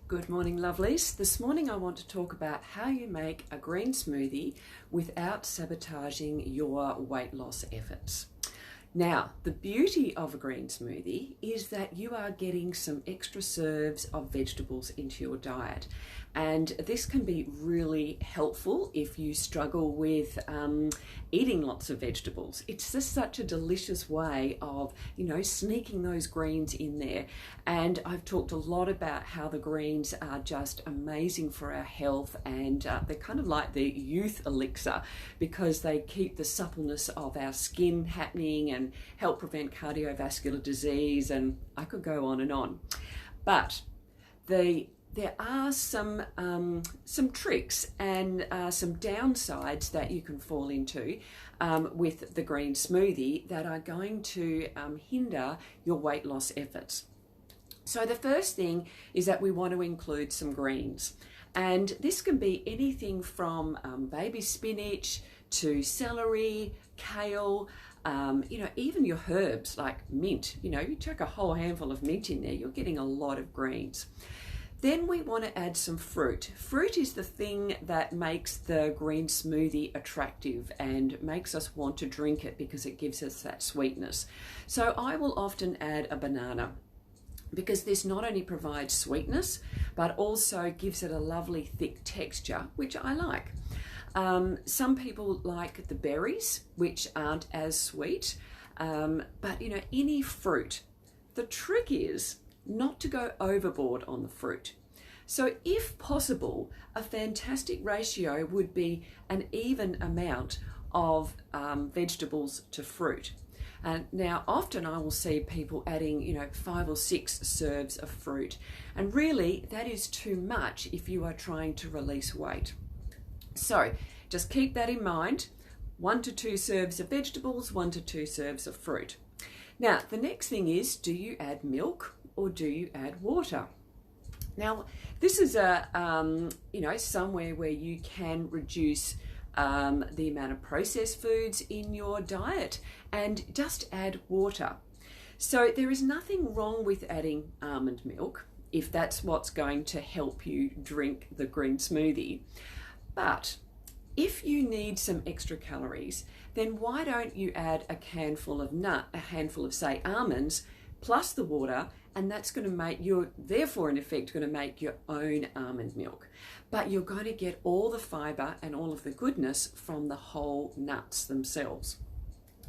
Good morning, lovelies. This morning I want to talk about how you make a green smoothie without sabotaging your weight loss efforts. Now, the beauty of a green smoothie is that you are getting some extra serves of vegetables into your diet. And this can be really helpful if you struggle with eating lots of vegetables. It's just such a delicious way of, sneaking those greens in there. And I've talked a lot about how the greens are just amazing for our health, and they're kind of like the youth elixir because they keep the suppleness of our skin happening and help prevent cardiovascular disease, and I could go on and on. But there are some tricks and some downsides that you can fall into with the green smoothie that are going to hinder your weight loss efforts. So the first thing is that we want to include some greens, and this can be anything from baby spinach to celery, kale, even your herbs like mint. You chuck a whole handful of mint in there, you're getting a lot of greens. Then we want to add some fruit. Fruit is the thing that makes the green smoothie attractive and makes us want to drink it because it gives us that sweetness. So I will often add a banana because this not only provides sweetness but also gives it a lovely thick texture, which I like. Some people like the berries, which aren't as sweet, but any fruit. The trick is not to go overboard on the fruit. So if possible, a fantastic ratio would be an even amount of vegetables to fruit. Now, often I will see people adding, 5 or 6 serves of fruit. And really, that is too much if you are trying to release weight. So just keep that in mind. 1 to 2 serves of vegetables, 1 to 2 serves of fruit. Now, the next thing is, do you add milk or do you add water? Now, this is somewhere where you can reduce the amount of processed foods in your diet and just add water. So there is nothing wrong with adding almond milk if that's what's going to help you drink the green smoothie. But if you need some extra calories, then why don't you add a handful of say almonds plus the water, and that's going to make therefore in effect going to make your own almond milk. But you're going to get all the fiber and all of the goodness from the whole nuts themselves.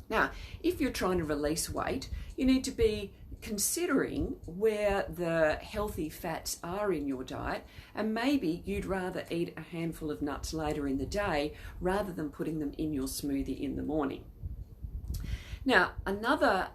Now, if you're trying to release weight, you need to be considering where the healthy fats are in your diet, and maybe you'd rather eat a handful of nuts later in the day rather than putting them in your smoothie in the morning. Now, another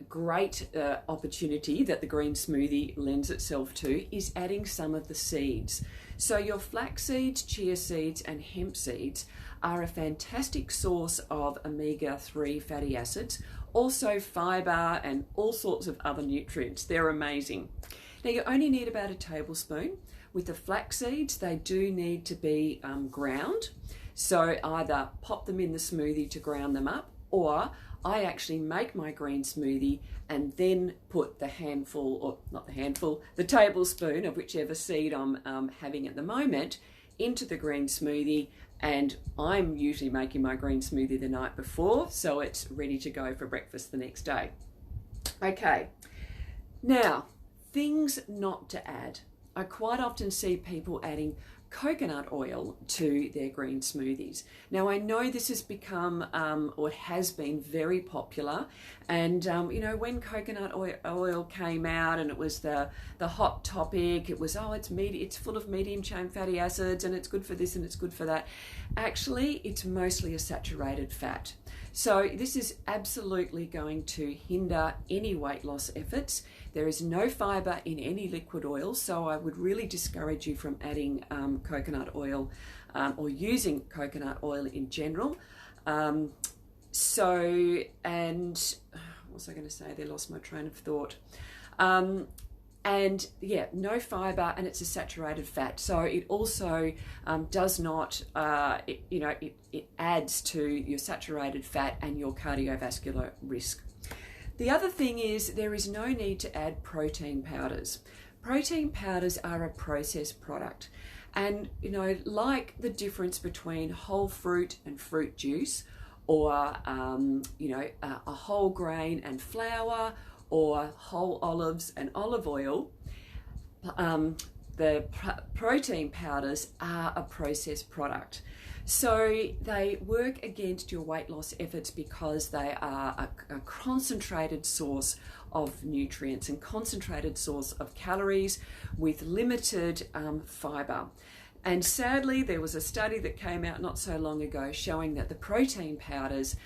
great opportunity that the green smoothie lends itself to is adding some of the seeds. So your flax seeds, chia seeds and hemp seeds are a fantastic source of omega-3 fatty acids, also fiber and all sorts of other nutrients. They're amazing. Now you only need about a tablespoon. With the flax seeds, they do need to be ground. So either pop them in the smoothie to ground them up, or I actually make my green smoothie and then put the tablespoon of whichever seed I'm having at the moment into the green smoothie, and I'm usually making my green smoothie the night before, so it's ready to go for breakfast the next day. Okay, now, things not to add. I quite often see people adding coconut oil to their green smoothies. Now, I know this has become or has been very popular, and when coconut oil came out and it was the hot topic, it was it's full of medium chain fatty acids and it's good for this and it's good for that. Actually, it's mostly a saturated fat. So this is absolutely going to hinder any weight loss efforts. There is no fiber in any liquid oil, so I would really discourage you from adding coconut oil or using coconut oil in general. What was I going to say? There, lost my train of thought. And yeah, no fiber, and it's a saturated fat. So it also does not, it adds to your saturated fat and your cardiovascular risk. The other thing is there is no need to add protein powders. protein powders are a processed product. And, you know, like the difference between whole fruit and fruit juice, or, you know, a whole grain and flour, or whole olives and olive oil, the protein powders are a processed product. So they work against your weight loss efforts because they are a concentrated source of nutrients and concentrated source of calories with limited fiber. And sadly, there was a study that came out not so long ago showing that the protein powders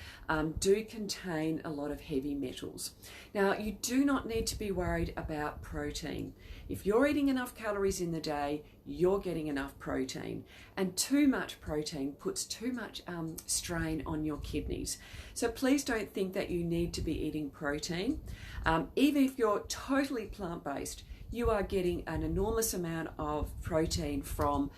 do contain a lot of heavy metals. Now, you do not need to be worried about protein. If you're eating enough calories in the day, you're getting enough protein. And too much protein puts too much strain on your kidneys. So please don't think that you need to be eating protein. Even if you're totally plant-based, you are getting an enormous amount of protein from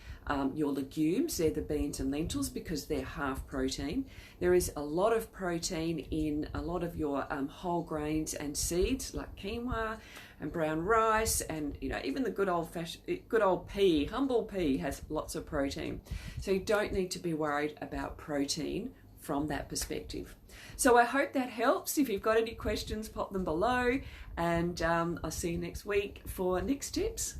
your legumes. They're the beans and lentils because they're half protein. There is a lot of protein in a lot of your whole grains and seeds like quinoa and brown rice, and you know, even the good old pea, humble pea, has lots of protein. So you don't need to be worried about protein from that perspective. So I hope that helps. If you've got any questions, pop them below, and I'll see you next week for next tips.